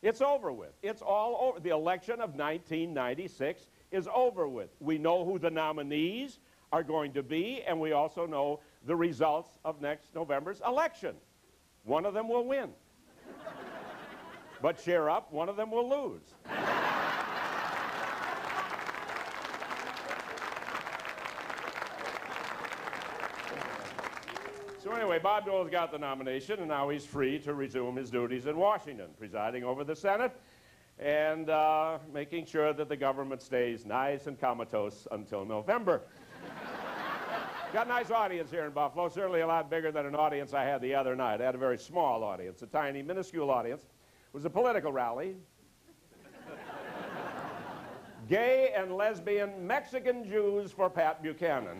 It's over with. It's all over. The election of 1996 is over with. We know who the nominees are going to be, and we also know the results of next November's election. One of them will win. But cheer up, one of them will lose. So anyway, Bob Dole's got the nomination, and now he's free to resume his duties in Washington, presiding over the Senate and making sure that the government stays nice and comatose until November. Got a nice audience here in Buffalo, certainly a lot bigger than an audience I had the other night. I had a very small audience, a tiny, minuscule audience. It was a political rally. Gay and lesbian Mexican Jews for Pat Buchanan.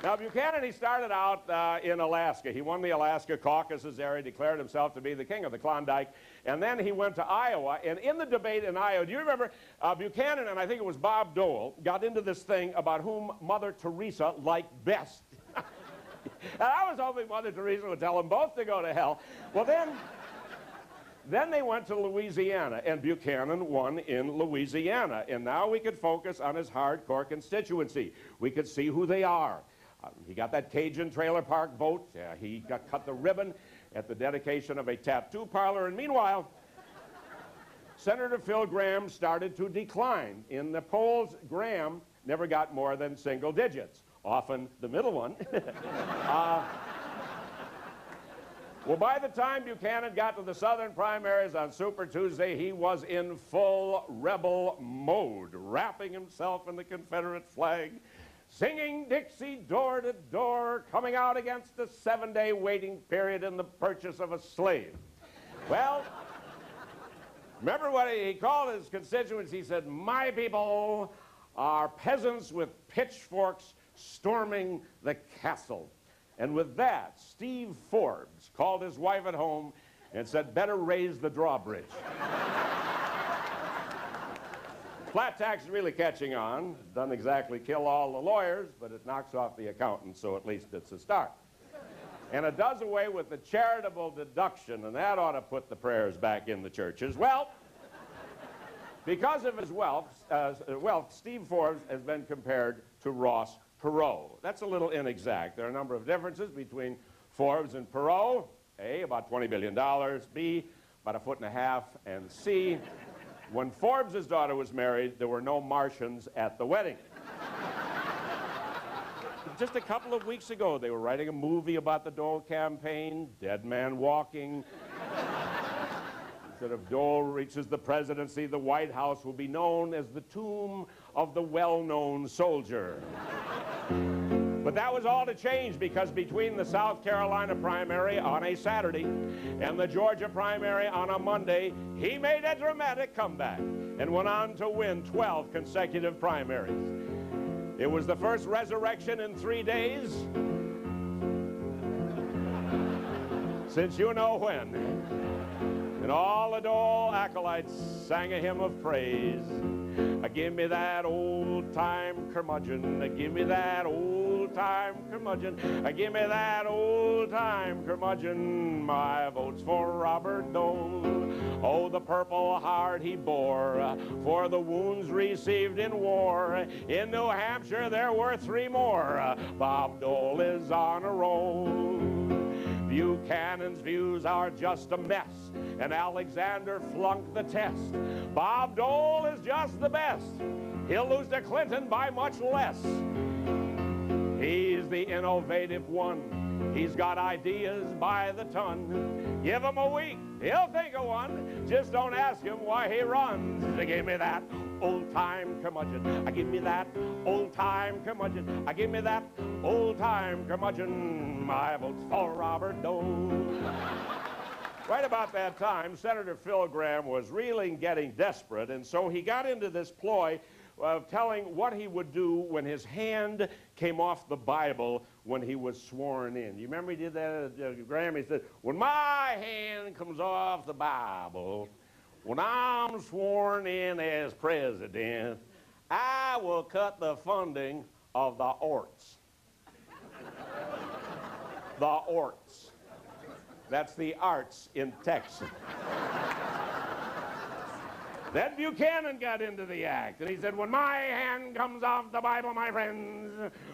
Now, Buchanan, he started out in Alaska. He won the Alaska caucuses there. He declared himself to be the king of the Klondike. And then he went to Iowa. And in the debate in Iowa, do you remember Buchanan, and I think it was Bob Dole, got into this thing about whom Mother Teresa liked best. And I was hoping Mother Teresa would tell them both to go to hell. Well, then they went to Louisiana, and Buchanan won in Louisiana. And now we could focus on his hardcore constituency. We could see who they are. He got that Cajun trailer park vote. He got cut the ribbon at the dedication of a tattoo parlor. And meanwhile, Senator Phil Gramm started to decline. In the polls, Gramm never got more than single digits, often the middle one. Well, by the time Buchanan got to the Southern primaries on Super Tuesday, he was in full rebel mode, wrapping himself in the Confederate flag, singing Dixie door to door, coming out against the 7-day waiting period in the purchase of a slave. Well, remember what he called his constituents? He said, "My people are peasants with pitchforks storming the castle." And with that, Steve Forbes called his wife at home and said, "Better raise the drawbridge." Flat tax is really catching on. Doesn't exactly kill all the lawyers, but it knocks off the accountants, so at least it's a start. And it does away with the charitable deduction, and that ought to put the prayers back in the churches. Well, because of his wealth, Steve Forbes has been compared to Ross Perot. That's a little inexact. There are a number of differences between Forbes and Perot. A, about $20 billion. B, about 1.5 feet. And C, when Forbes' daughter was married, there were no Martians at the wedding. Just a couple of weeks ago, they were writing a movie about the Dole campaign, Dead Man Walking. Instead of Dole reaches the presidency, the White House will be known as the tomb of the well-known soldier. But that was all to change, because between the South Carolina primary on a Saturday and the Georgia primary on a Monday, he made a dramatic comeback and went on to win 12 consecutive primaries. It was the first resurrection in 3 days since you know when. And all the Dole acolytes sang a hymn of praise. Give me that old-time curmudgeon. Give me that old-time curmudgeon. Give me that old-time curmudgeon. My vote's for Robert Dole. Oh, the Purple Heart he bore for the wounds received in war. In New Hampshire there were 3 more. Bob Dole is on a roll. Buchanan's views are just a mess, and Alexander flunked the test. Bob Dole is just the best. He'll lose to Clinton by much less. He's the innovative one. He's got ideas by the ton. Give him a week, he'll think of one. Just don't ask him why he runs. Give me that old-time curmudgeon. Give me that old-time curmudgeon. Give me that old-time curmudgeon. My vote's for Robert Dole. Right about that time, Senator Phil Gramm was really getting desperate, and so he got into this ploy of telling what he would do when his hand came off the Bible when he was sworn in. You remember he did that? Gramm, he said, "When my hand comes off the Bible, when I'm sworn in as president, I will cut the funding of the orts." The orts. That's the arts in Texas. Then Buchanan got into the act, and he said, when my hand comes off the Bible, my friends,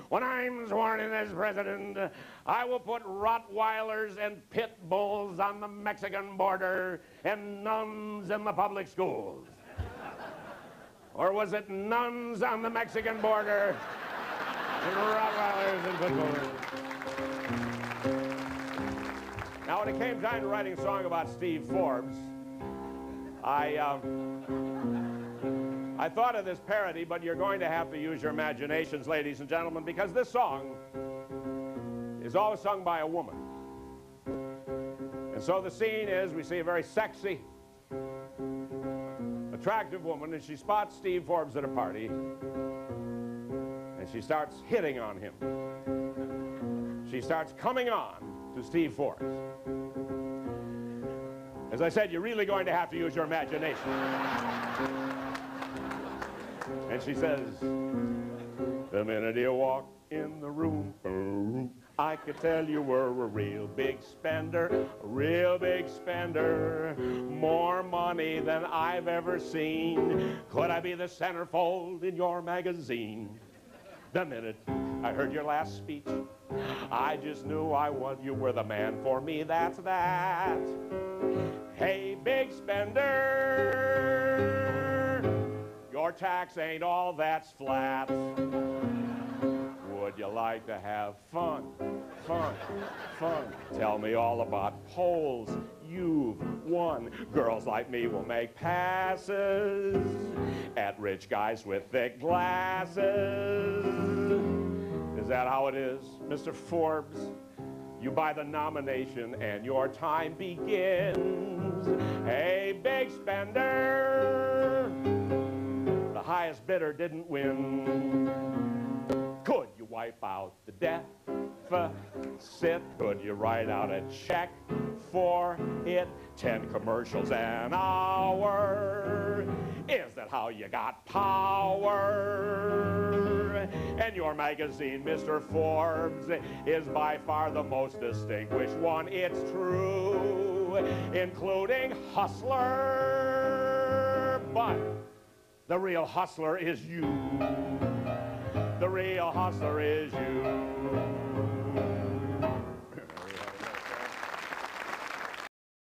when I'm sworn in as president, I will put Rottweilers and pit bulls on the Mexican border and nuns in the public schools. Or was it nuns on the Mexican border and Rottweilers and pit bulls? Now, when it came time to writing a song about Steve Forbes, I thought of this parody, but you're going to have to use your imaginations, ladies and gentlemen, because this song is always sung by a woman. And so the scene is, we see a very sexy, attractive woman, and she spots Steve Forbes at a party, and she starts hitting on him. She starts coming on to Steve Forbes. As I said, you're really going to have to use your imagination. And she says, the minute you walk in the room, I could tell you were a real big spender, a real big spender. More money than I've ever seen. Could I be the centerfold in your magazine? The minute I heard your last speech, I just knew you were the man for me, that's that. Hey, big spender, your tax ain't all that's flat. Would you like to have fun, fun, fun? Tell me all about polls you've won. Girls like me will make passes at rich guys with thick glasses. Is that how it is, Mr. Forbes? You buy the nomination and your time begins. Hey, big spender, the highest bidder didn't win. Could you wipe out the deficit? Could you write out a check for it? 10 commercials an hour. Is that how you got power? And your magazine, Mr. Forbes, is by far the most distinguished one. It's true, including Hustler. But the real hustler is you. The real hustler is you.